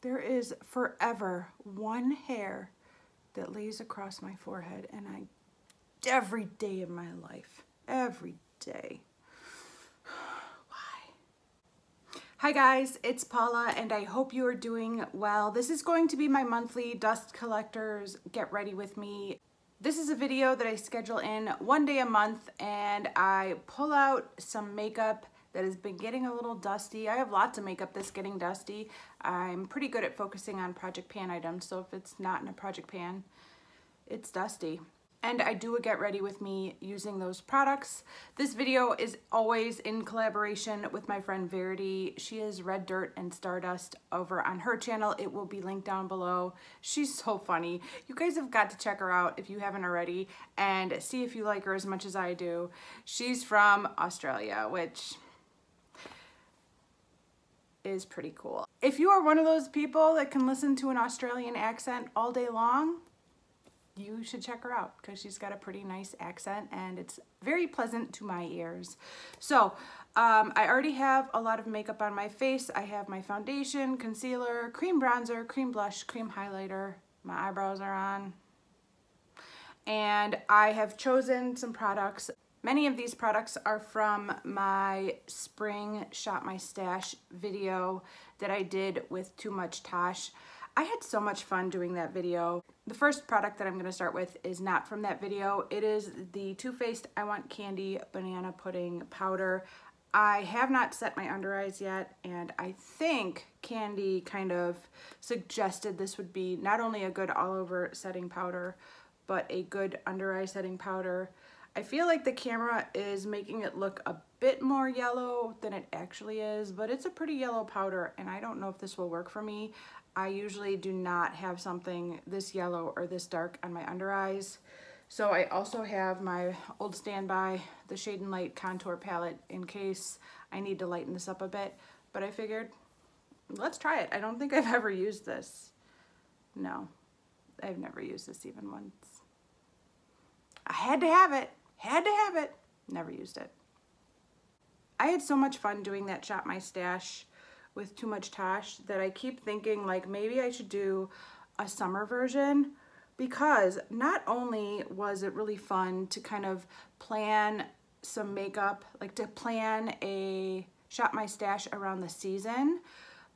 There is forever one hair that lays across my forehead, and every day of my life, every day. Why? Hi guys, it's Paula, and I hope you are doing well. This is going to be my monthly dust collectors get ready with me. This is a video that I schedule in one day a month, and I pull out some makeup that has been getting a little dusty. I have lots of makeup that's getting dusty. I'm pretty good at focusing on project pan items, so if it's not in a project pan, it's dusty. And I do a get ready with me using those products. This video is always in collaboration with my friend Verity. She is Red Dirt and Stardust over on her channel. It will be linked down below. She's so funny. You guys have got to check her out if you haven't already and see if you like her as much as I do. She's from Australia, which is pretty cool. If you are one of those people that can listen to an Australian accent all day long, you should check her out because she's got a pretty nice accent and it's very pleasant to my ears. So I already have a lot of makeup on my face. I have my foundation, concealer, cream bronzer, cream blush, cream highlighter. My eyebrows are on. And I have chosen some products. Many of these products are from my spring Shop My Stash video that I did with Too Much Tosh. I had so much fun doing that video. The first product that I'm going to start with is not from that video. It is the Too Faced I Want Candy Banana Pudding Powder. I have not set my under eyes yet, and I think Candy kind of suggested this would be not only a good all-over setting powder, but a good under eye setting powder. I feel like the camera is making it look a bit more yellow than it actually is, but it's a pretty yellow powder, and I don't know if this will work for me. I usually do not have something this yellow or this dark on my under eyes. So I also have my old standby, the Shade and Light Contour Palette, in case I need to lighten this up a bit. But I figured, let's try it. I don't think I've ever used this. No, I've never used this even once. I had to have it. Had to have it. Never used it. I had so much fun doing that Shop My Stash with Too Much Tosh that I keep thinking like maybe I should do a summer version, because not only was it really fun to kind of plan some makeup, like to plan a Shop My Stash around the season,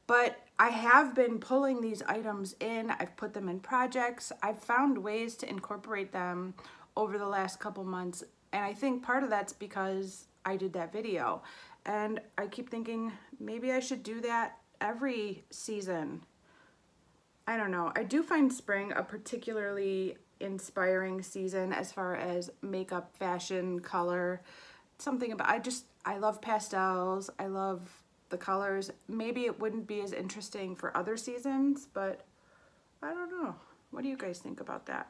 but I have been pulling these items in. I've put them in projects. I've found ways to incorporate them over the last couple months, and I think part of that's because I did that video. And I keep thinking maybe I should do that every season. I don't know. I do find spring a particularly inspiring season as far as makeup, fashion, color. Something about, I love pastels. I love the colors. Maybe it wouldn't be as interesting for other seasons, but I don't know. What do you guys think about that?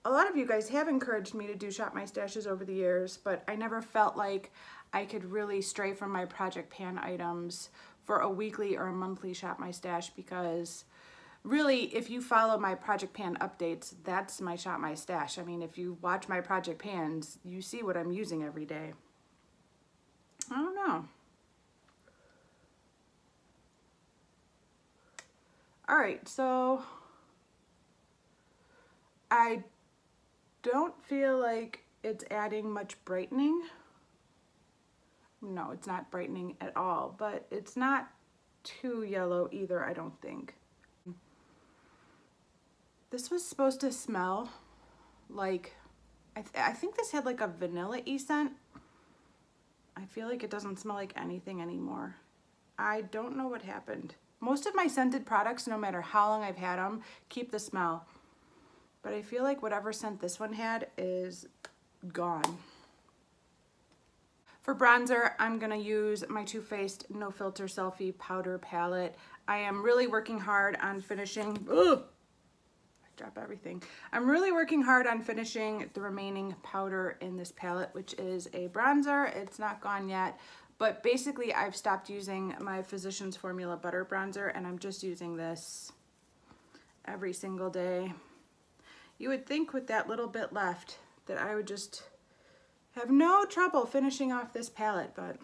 A lot of you guys have encouraged me to do Shop My Stashes over the years, but I never felt like I could really stray from my project pan items for a weekly or a monthly Shop My Stash, because really, if you follow my project pan updates, that's my Shop My Stash. I mean, if you watch my project pans, you see what I'm using every day. I don't know. All right, so I don't feel like it's adding much brightening. No, it's not brightening at all, but it's not too yellow either, I don't think. This was supposed to smell like, I think this had like a vanilla-y scent. I feel like it doesn't smell like anything anymore. I don't know what happened. Most of my scented products, no matter how long I've had them, keep the smell. But I feel like whatever scent this one had is gone. For bronzer, I'm gonna use my Too Faced No Filter Selfie Powder Palette. I am really working hard on finishing, ugh, I drop everything. I'm really working hard on finishing the remaining powder in this palette, which is a bronzer. It's not gone yet, but basically I've stopped using my Physicians Formula Butter Bronzer, and I'm just using this every single day. You would think with that little bit left that I would just have no trouble finishing off this palette, but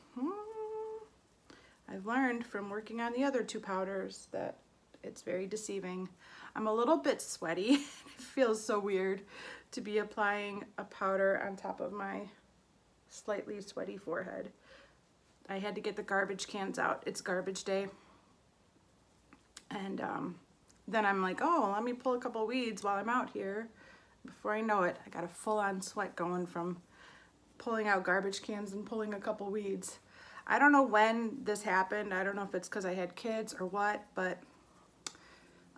I've learned from working on the other two powders that it's very deceiving. I'm a little bit sweaty. It feels so weird to be applying a powder on top of my slightly sweaty forehead. I had to get the garbage cans out. It's garbage day. And then I'm like, oh, let me pull a couple weeds while I'm out here. Before I know it, I got a full-on sweat going from pulling out garbage cans and pulling a couple weeds. I don't know when this happened. I don't know if it's because I had kids or what, but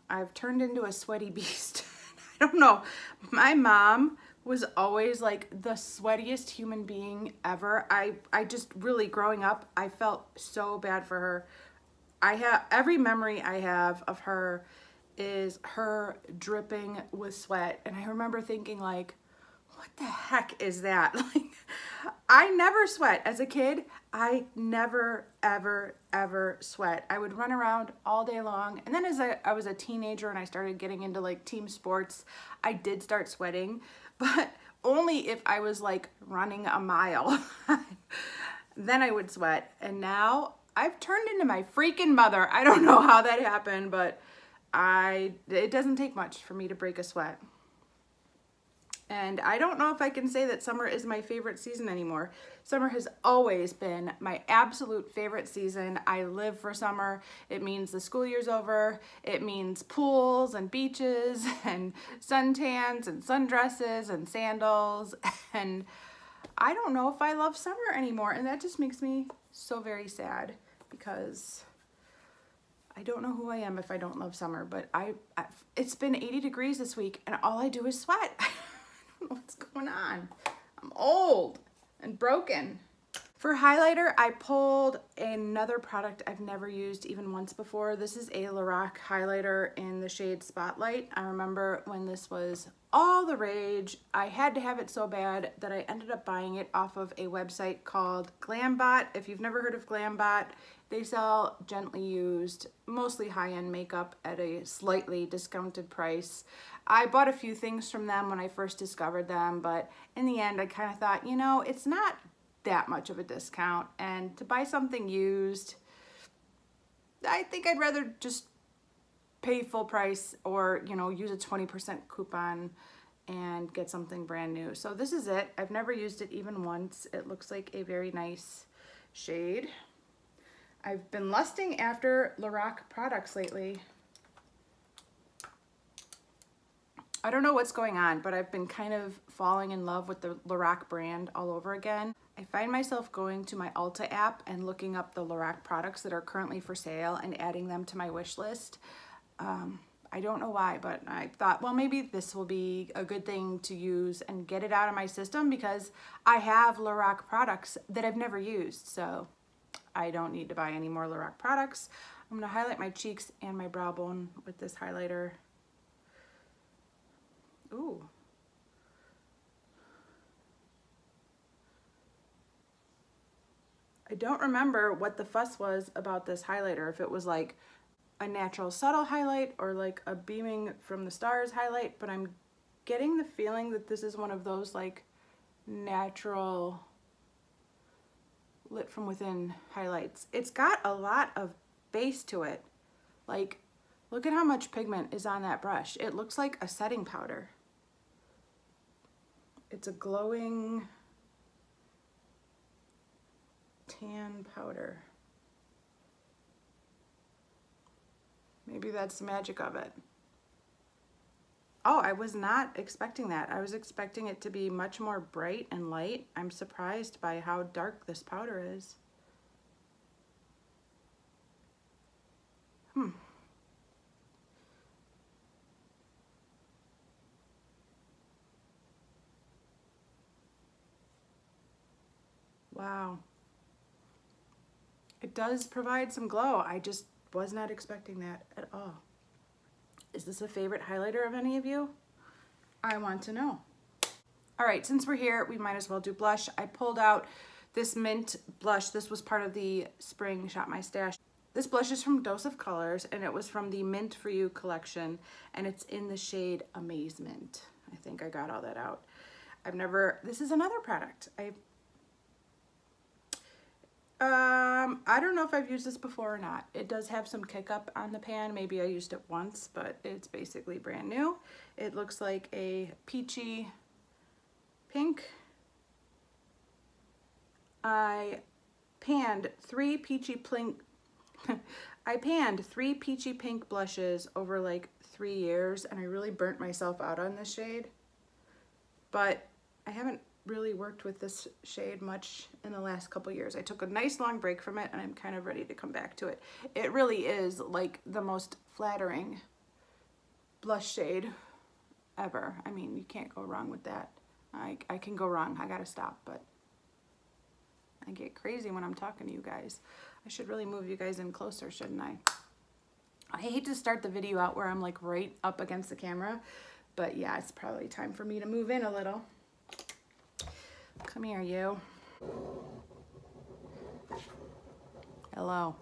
I've turned into a sweaty beast. I don't know. My mom was always like the sweatiest human being ever. I just really, growing up, I felt so bad for her. Every memory I have of her is her dripping with sweat. And I remember thinking like, what the heck is that? Like, I never sweat. As a kid, I never, ever, ever sweat. I would run around all day long. And then as I was a teenager and I started getting into like team sports, I did start sweating, but only if I was like running a mile. Then I would sweat. And now I've turned into my freaking mother. I don't know how that happened, but it doesn't take much for me to break a sweat. And I don't know if I can say that summer is my favorite season anymore. Summer has always been my absolute favorite season. I live for summer. It means the school year's over. It means pools and beaches and suntans and sundresses and sandals. And I don't know if I love summer anymore. And that just makes me so very sad because I don't know who I am if I don't love summer. But it's been 80 degrees this week and all I do is sweat. What's going on? I'm old and broken. For highlighter, I pulled another product I've never used even once before. This is a Lorac highlighter in the shade Spotlight. I remember when this was all the rage. I had to have it so bad that I ended up buying it off of a website called Glambot. If you've never heard of Glambot, they sell gently used, mostly high-end makeup at a slightly discounted price. I bought a few things from them when I first discovered them, but in the end I kind of thought, you know, it's not that much of a discount, and to buy something used, I think I'd rather just pay full price or, you know, use a 20% coupon and get something brand new. So this is it. I've never used it even once. It looks like a very nice shade. I've been lusting after Lorac products lately. I don't know what's going on, but I've been kind of falling in love with the Lorac brand all over again. I find myself going to my Ulta app and looking up the Lorac products that are currently for sale and adding them to my wish list. I don't know why, but I thought, well, maybe this will be a good thing to use and get it out of my system because I have Lorac products that I've never used, so I don't need to buy any more Lorac products. I'm gonna highlight my cheeks and my brow bone with this highlighter. Ooh. I don't remember what the fuss was about this highlighter, if it was like a natural subtle highlight or like a beaming from the stars highlight, but I'm getting the feeling that this is one of those like natural lit from within highlights. It's got a lot of base to it. Like, look at how much pigment is on that brush. It looks like a setting powder. It's a glowing tan powder. Maybe that's the magic of it. Oh, I was not expecting that. I was expecting it to be much more bright and light. I'm surprised by how dark this powder is. Wow. It does provide some glow. I just was not expecting that at all. Is this a favorite highlighter of any of you? I want to know. All right, since we're here, we might as well do blush. I pulled out this mint blush. This was part of the Spring Shop My Stash. This blush is from Dose of Colors, and it was from the Mint For You collection, and it's in the shade Amazement. I think I got all that out. This is another product. I don't know if I've used this before or not. It does have some kick up on the pan. Maybe I used it once, but it's basically brand new. It looks like a peachy pink. I panned three peachy pink blushes over like 3 years, and I really burnt myself out on this shade. But I haven't really worked with this shade much in the last couple years. I took a nice long break from it, and I'm kind of ready to come back to it. It really is like the most flattering blush shade ever. I mean, you can't go wrong with that. I can go wrong. I gotta stop, but I get crazy when I'm talking to you guys. I should really move you guys in closer, shouldn't I? I hate to start the video out where I'm like right up against the camera, but yeah, it's probably time for me to move in a little. Come here, you. Hello.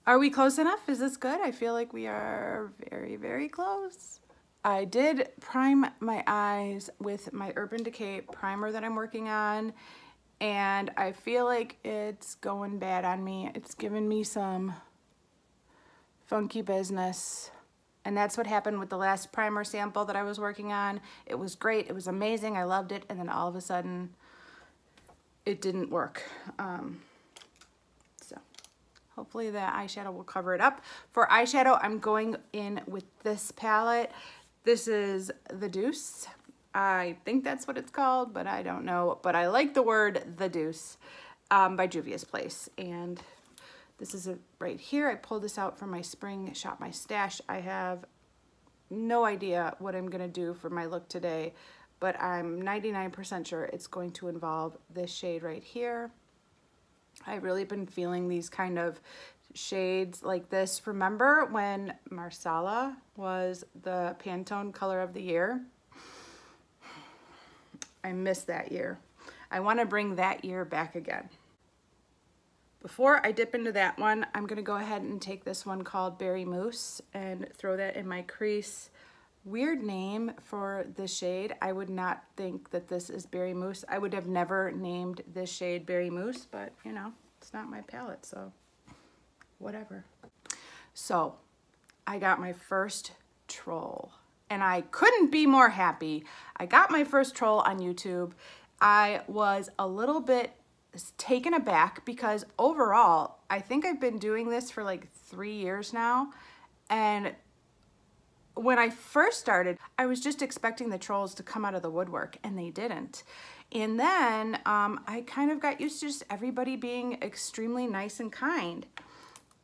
Are we close enough? Is this good? I feel like we are very, very close. I did prime my eyes with my Urban Decay primer that I'm working on, and I feel like it's going bad on me. It's giving me some funky business. And that's what happened with the last primer sample that I was working on. It was great, it was amazing, I loved it, and then all of a sudden, it didn't work. So hopefully the eyeshadow will cover it up. For eyeshadow, I'm going in with this palette. This is The Deuce. I think that's what it's called, but I don't know. But I like the word The Deuce by Juvia's Place. And this is it right here. I pulled this out from my spring Shop My Stash. I have no idea what I'm gonna do for my look today, but I'm 99% sure it's going to involve this shade right here. I've really been feeling these kind of shades like this. Remember when Marsala was the Pantone Color of the Year? I missed that year. I want to bring that year back again. Before I dip into that one, I'm gonna go ahead and take this one called Berry Mousse and throw that in my crease. Weird name for the shade. I would not think that this is Berry Mousse. I would have never named this shade Berry Mousse, but you know, it's not my palette, so whatever. So I got my first troll, and I couldn't be more happy. I got my first troll on YouTube. I was a little bit taken aback because overall, I think I've been doing this for like 3 years now, and when I first started, I was just expecting the trolls to come out of the woodwork, and they didn't. And then I kind of got used to just everybody being extremely nice and kind,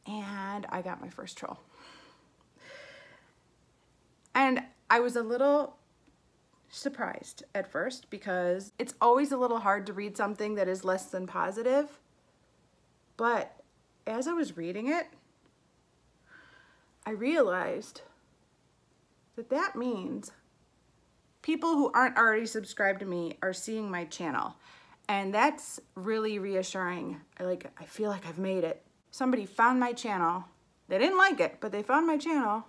and I got my first troll. And I was a little surprised at first because it's always a little hard to read something that is less than positive. But as I was reading it, I realized that that means people who aren't already subscribed to me are seeing my channel. And that's really reassuring. I feel like I've made it. Somebody found my channel. They didn't like it, but they found my channel.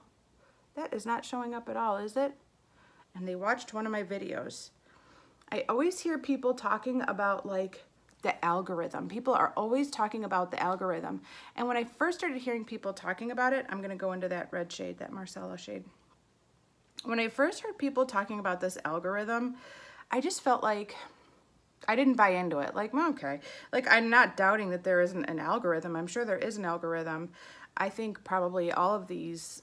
That is not showing up at all, is it? And they watched one of my videos. I always hear people talking about like the algorithm. People are always talking about the algorithm. And when I first started hearing people talking about it, I'm gonna go into that red shade, that Marcella shade. When I first heard people talking about this algorithm, I just felt like I didn't buy into it. Like, well, okay. Like, I'm not doubting that there isn't an algorithm. I'm sure there is an algorithm. I think probably all of these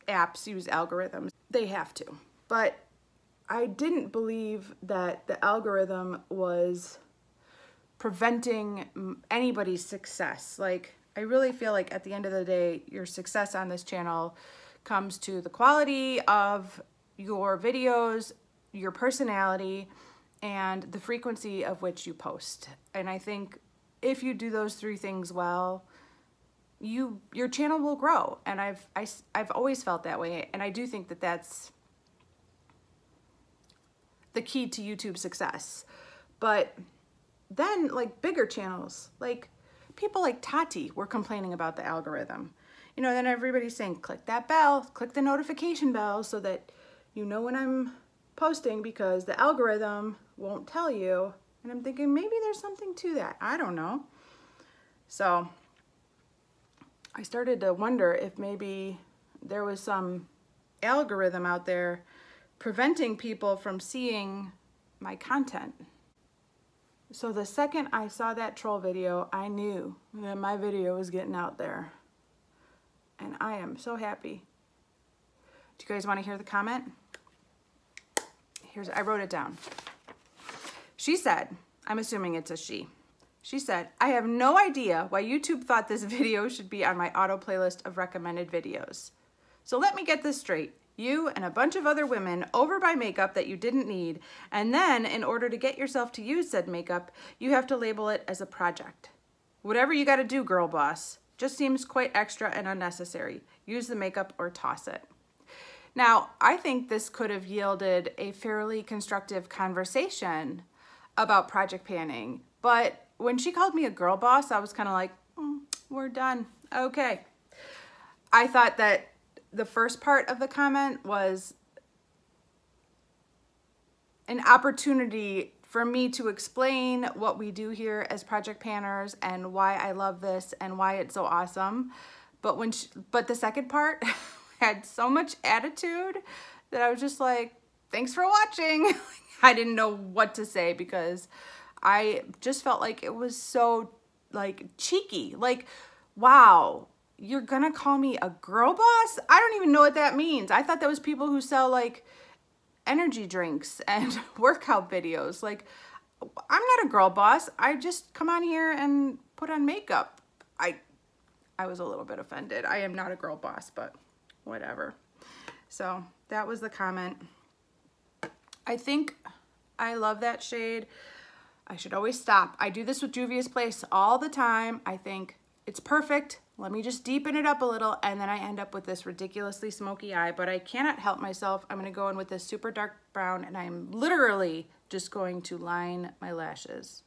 apps use algorithms. They have to. But I didn't believe that the algorithm was preventing anybody's success. Like, I really feel like at the end of the day, your success on this channel comes to the quality of your videos, your personality, and the frequency of which you post. And I think if you do those 3 things well, your channel will grow. And I've always felt that way, and I do think that that's the key to YouTube success. But then like bigger channels, like people like Tati were complaining about the algorithm. You know, then everybody's saying, click that bell, click the notification bell so that you know when I'm posting, because the algorithm won't tell you And I'm thinking maybe there's something to that. I don't know. So I started to wonder if maybe there was some algorithm out there preventing people from seeing my content. So the second I saw that troll video, I knew that my video was getting out there. And I am so happy. Do you guys want to hear the comment? I wrote it down. She said, I'm assuming it's a she. She said, I have no idea why YouTube thought this video should be on my auto playlist of recommended videos. So let me get this straight. You and a bunch of other women overbuy makeup that you didn't need, and then in order to get yourself to use said makeup, you have to label it as a project. Whatever you gotta do, girl boss, just seems quite extra and unnecessary. Use the makeup or toss it. Now, I think this could have yielded a fairly constructive conversation about project panning, but when she called me a girl boss, I was kind of like, we're done. Okay. I thought that the first part of the comment was an opportunity for me to explain what we do here as project panners and why I love this and why it's so awesome. But the second part had so much attitude that I was just like, thanks for watching. I didn't know what to say because I just felt like it was so like cheeky. Like, wow, you're gonna call me a girl boss? I don't even know what that means. I thought that was people who sell like energy drinks and workout videos. Like, I'm not a girl boss. I just come on here and put on makeup. I was a little bit offended. I am not a girl boss, but whatever. So that was the comment. I think I love that shade. I should always stop. I do this with Juvia's Place all the time. I think it's perfect. Let me just deepen it up a little, and then I end up with this ridiculously smoky eye, but I cannot help myself. I'm gonna go in with this super dark brown, and I'm literally just going to line my lashes.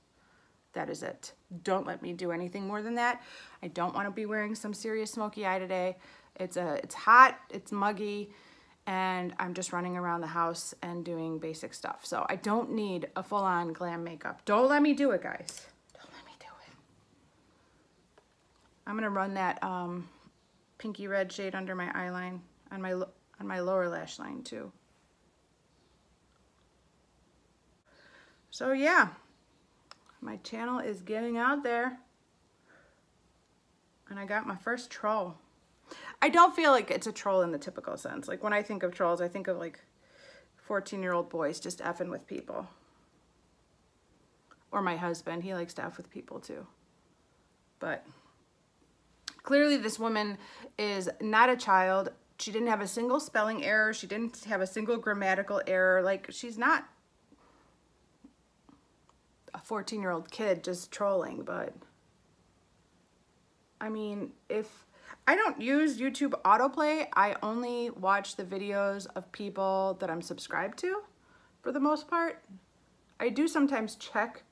That is it. Don't let me do anything more than that. I don't wanna be wearing some serious smoky eye today. It's hot, it's muggy, and I'm just running around the house and doing basic stuff. So I don't need a full-on glam makeup. Don't let me do it, guys. Don't let me do it. I'm gonna run that pinky red shade under my eye line, on my lower lash line too. So yeah, my channel is getting out there, and I got my first troll. I don't feel like it's a troll in the typical sense. Like when I think of trolls, I think of like 14-year-old boys just effing with people. Or my husband, he likes to F with people too. But clearly this woman is not a child. She didn't have a single spelling error. She didn't have a single grammatical error. Like, she's not a 14-year-old kid just trolling, but I mean, if I don't use YouTube autoplay, I only watch the videos of people that I'm subscribed to for the most part. I do sometimes check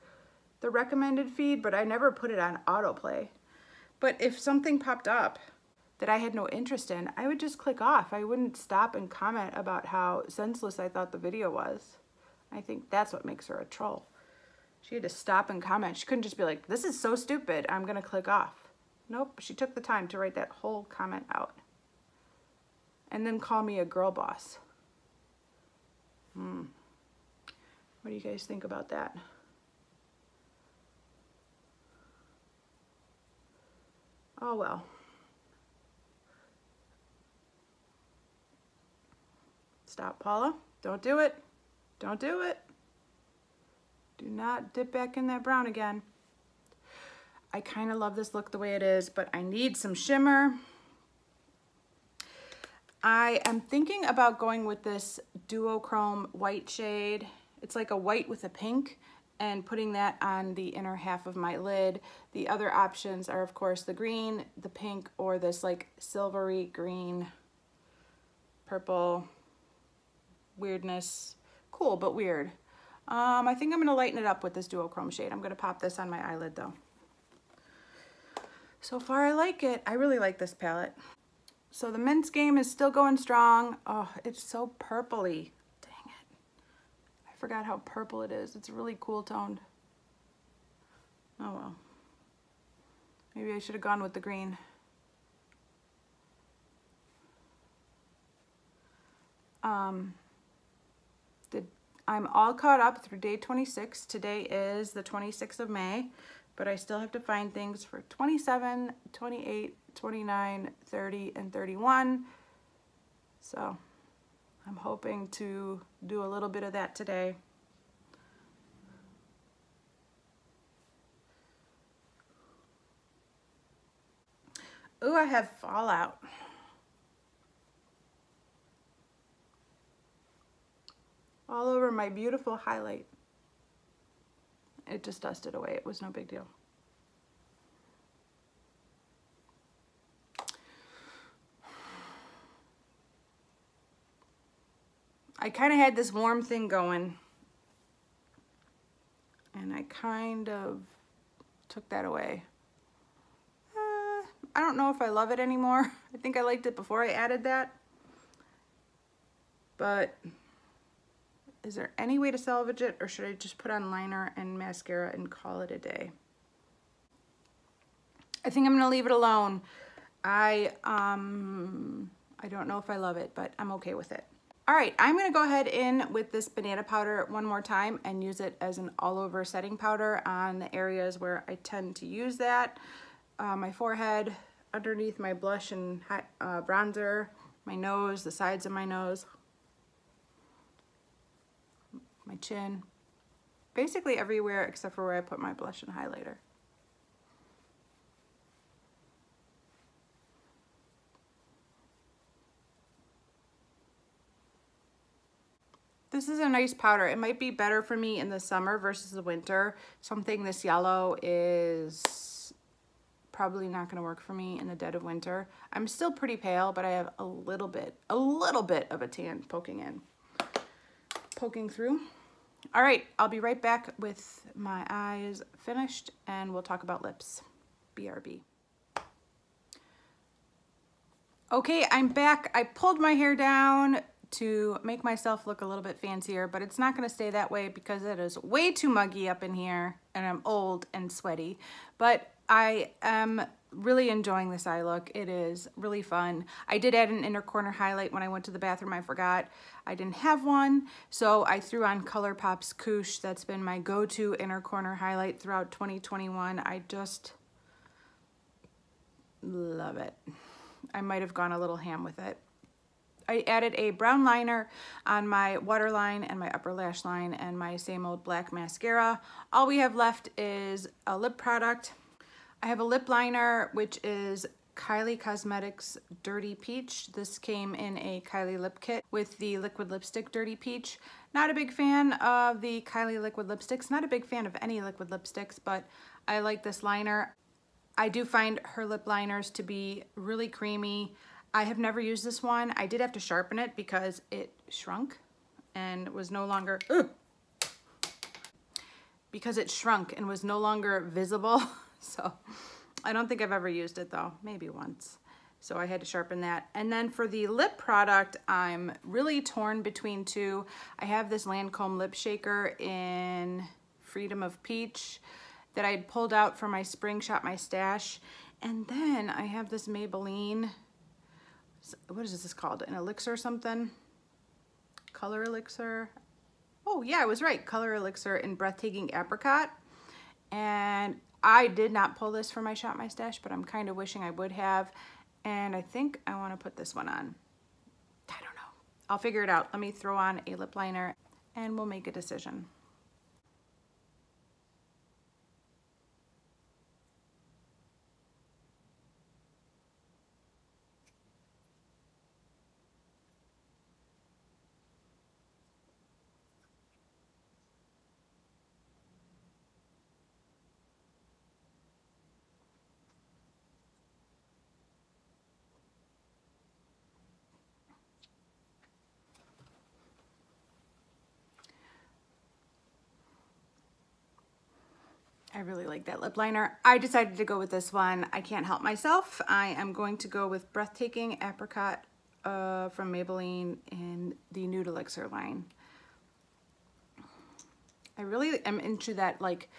the recommended feed, but I never put it on autoplay. But if something popped up that I had no interest in, I would just click off. I wouldn't stop and comment about how senseless I thought the video was. I think that's what makes her a troll. She had to stop and comment. She couldn't just be like, this is so stupid, I'm gonna click off. Nope, she took the time to write that whole comment out. And then call me a girl boss. What do you guys think about that? Oh well. Stop, Paula. Don't do it. Don't do it. Do not dip back in that brown again. I kind of love this look the way it is, but I need some shimmer. I am thinking about going with this duochrome white shade. It's like a white with a pink, and putting that on the inner half of my lid. The other options are, of course, the green, the pink, or this like silvery green, purple weirdness. Cool, but weird. I think I'm gonna lighten it up with this duochrome shade. I'm gonna pop this on my eyelid though. So far I like it. I really like this palette. So the mince game is still going strong. Oh, it's so purpley. Dang it. I forgot how purple it is. It's really cool toned. Oh well. Maybe I should have gone with the green. I'm all caught up through day 26. Today is the 26th of May, but I still have to find things for 27, 28, 29, 30, and 31. So I'm hoping to do a little bit of that today. Ooh, I have Fallout. All over my beautiful highlight. It just dusted away. It was no big deal. I kind of had this warm thing going, and I kind of took that away. I don't know if I love it anymore. I think I liked it before I added that. But is there any way to salvage it, or should I just put on liner and mascara and call it a day? I think I'm gonna leave it alone. I don't know if I love it, but I'm okay with it. All right, I'm gonna go ahead in with this banana powder one more time and use it as an all over setting powder on the areas where I tend to use that. My forehead, underneath my blush and bronzer, my nose, the sides of my nose, my chin, basically everywhere except for where I put my blush and highlighter. This is a nice powder. It might be better for me in the summer versus the winter. Something this yellow is probably not gonna work for me in the dead of winter. I'm still pretty pale, but I have a little bit of a tan poking through. All right, I'll be right back with my eyes finished and we'll talk about lips. BRB. Okay, I'm back. I pulled my hair down to make myself look a little bit fancier, but it's not gonna stay that way because it is way too muggy up in here and I'm old and sweaty. But I am really enjoying this eye look. It is really fun. I did add an inner corner highlight when I went to the bathroom. I forgot I didn't have one, so I threw on ColourPop's Koosh. That's been my go-to inner corner highlight throughout 2021. I just love it. I might have gone a little ham with it. I added a brown liner on my waterline and my upper lash line and my same old black mascara. All we have left is a lip product. I have a lip liner, which is Kylie Cosmetics Dirty Peach. This came in a Kylie lip kit with the liquid lipstick Dirty Peach. Not a big fan of the Kylie liquid lipsticks. Not a big fan of any liquid lipsticks, but I like this liner. I do find her lip liners to be really creamy. I have never used this one. I did have to sharpen it because it shrunk and was no longer, because it shrunk and was no longer visible. So I don't think I've ever used it though, maybe once. So I had to sharpen that. And then for the lip product, I'm really torn between two. I have this Lancome lip shaker in Freedom of Peach that I had pulled out from my Spring Shop My Stash. And then I have this Maybelline, what is this called? An elixir or something? Color Elixir. Oh yeah, I was right. Color Elixir in Breathtaking Apricot. And I did not pull this from my Shop My Stash, but I'm kind of wishing I would have. And I think I want to put this one on. I don't know. I'll figure it out. Let me throw on a lip liner and we'll make a decision. I really like that lip liner. I decided to go with this one. I can't help myself. I am going to go with Breathtaking Apricot from Maybelline in the Nude Elixir line. I really am into that like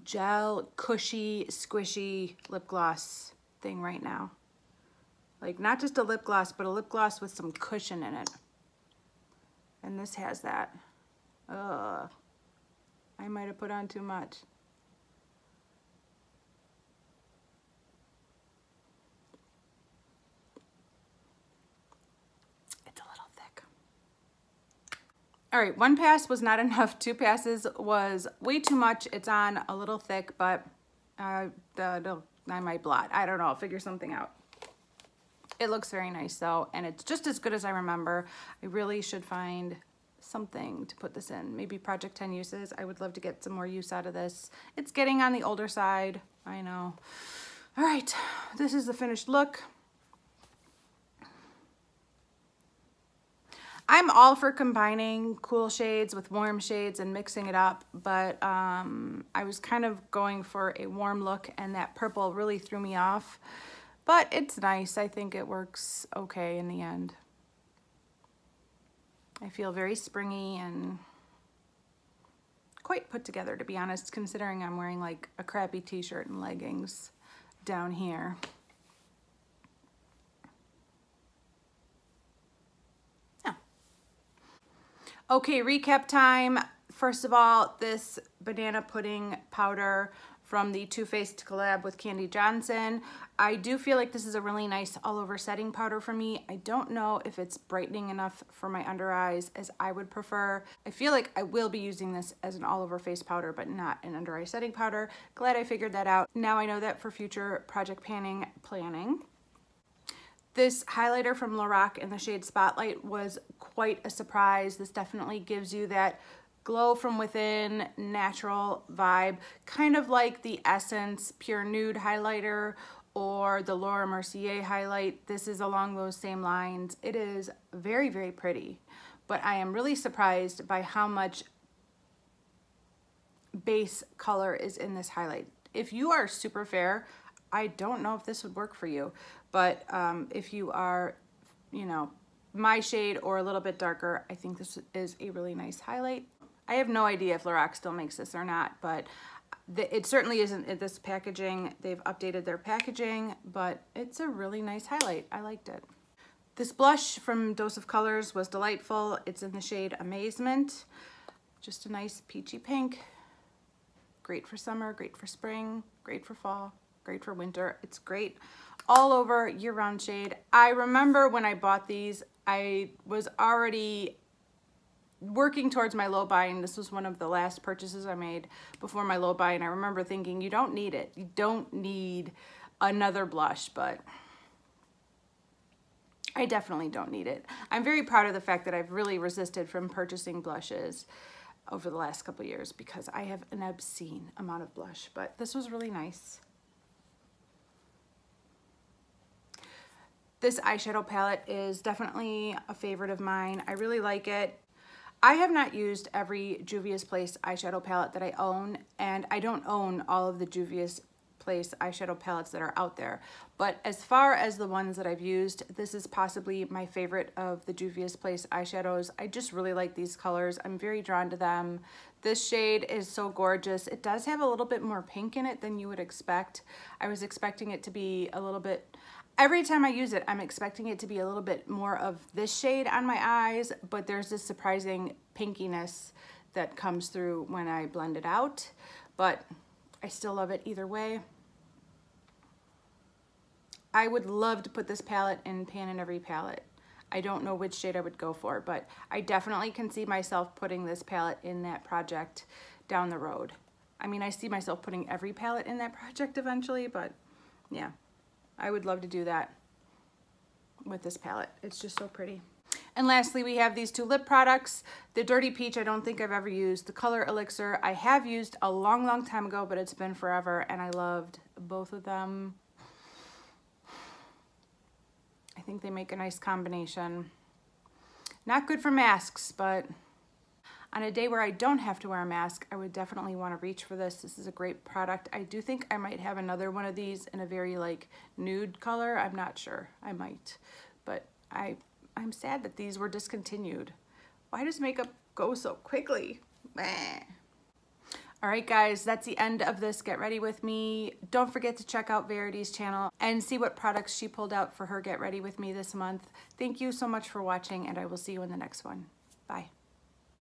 gel, cushy, squishy lip gloss thing right now. Like not just a lip gloss, but a lip gloss with some cushion in it. And this has that. Ugh. I might have put on too much. It's a little thick. All right, 1 pass was not enough. 2 passes was way too much. It's on a little thick, but I might blot. I don't know, I'll figure something out. It looks very nice though, and it's just as good as I remember. I really should find something to put this in. Maybe Project 10 uses. I would love to get some more use out of this. It's getting on the older side, I know. All right, this is the finished look. I'm all for combining cool shades with warm shades and mixing it up, but I was kind of going for a warm look, and that purple really threw me off. But it's nice. I think it works okay in the end. I feel very springy and quite put together, to be honest, considering I'm wearing like a crappy t-shirt and leggings down here. Yeah. Okay, recap time. First of all, this banana pudding powder from the Too Faced collab with Candy Johnson. I do feel like this is a really nice all-over setting powder for me. I don't know if it's brightening enough for my under eyes as I would prefer. I feel like I will be using this as an all-over face powder, but not an under eye setting powder. Glad I figured that out. Now I know that for future project planning. This highlighter from Lorac in the shade Spotlight was quite a surprise. This definitely gives you that glow from within, natural vibe, kind of like the Essence Pure Nude highlighter or the Laura Mercier highlight. This is along those same lines. It is very, very pretty, but I am really surprised by how much base color is in this highlight. If you are super fair, I don't know if this would work for you, but if you are, you know, my shade or a little bit darker, I think this is a really nice highlight. I have no idea if Lorac still makes this or not, but it certainly isn't in this packaging. They've updated their packaging, but it's a really nice highlight. I liked it. This blush from Dose of Colors was delightful. It's in the shade Amazement. Just a nice peachy pink. Great for summer, great for spring, great for fall, great for winter. It's great all over year-round shade. I remember when I bought these, I was already working towards my low buy, and this was one of the last purchases I made before my low buy, and I remember thinking, you don't need it. You don't need another blush, but I definitely don't need it. I'm very proud of the fact that I've really resisted from purchasing blushes over the last couple years because I have an obscene amount of blush, but this was really nice. This eyeshadow palette is definitely a favorite of mine. I really like it. I have not used every Juvia's Place eyeshadow palette that I own, and I don't own all of the Juvia's Place eyeshadow palettes that are out there. But as far as the ones that I've used, this is possibly my favorite of the Juvia's Place eyeshadows. I just really like these colors. I'm very drawn to them. This shade is so gorgeous. It does have a little bit more pink in it than you would expect. I was expecting it to be a little bit... Every time I use it, I'm expecting it to be a little bit more of this shade on my eyes, but there's this surprising pinkiness that comes through when I blend it out, but I still love it either way. I would love to put this palette in Pan and Every palette. I don't know which shade I would go for, but I definitely can see myself putting this palette in that project down the road. I mean, I see myself putting every palette in that project eventually, but yeah. I would love to do that with this palette. It's just so pretty. And lastly, we have these two lip products. The Dirty Peach, I don't think I've ever used. The Color Elixir, I have used a long, long time ago, but it's been forever, and I loved both of them. I think they make a nice combination. Not good for masks, but on a day where I don't have to wear a mask, I would definitely want to reach for this. This is a great product. I do think I might have another one of these in a very like nude color. I'm not sure. I might. But I'm sad that these were discontinued. Why does makeup go so quickly? Meh. All right, guys, that's the end of this Get Ready With Me. Don't forget to check out Verity's channel and see what products she pulled out for her Get Ready With Me this month. Thank you so much for watching, and I will see you in the next one. Bye.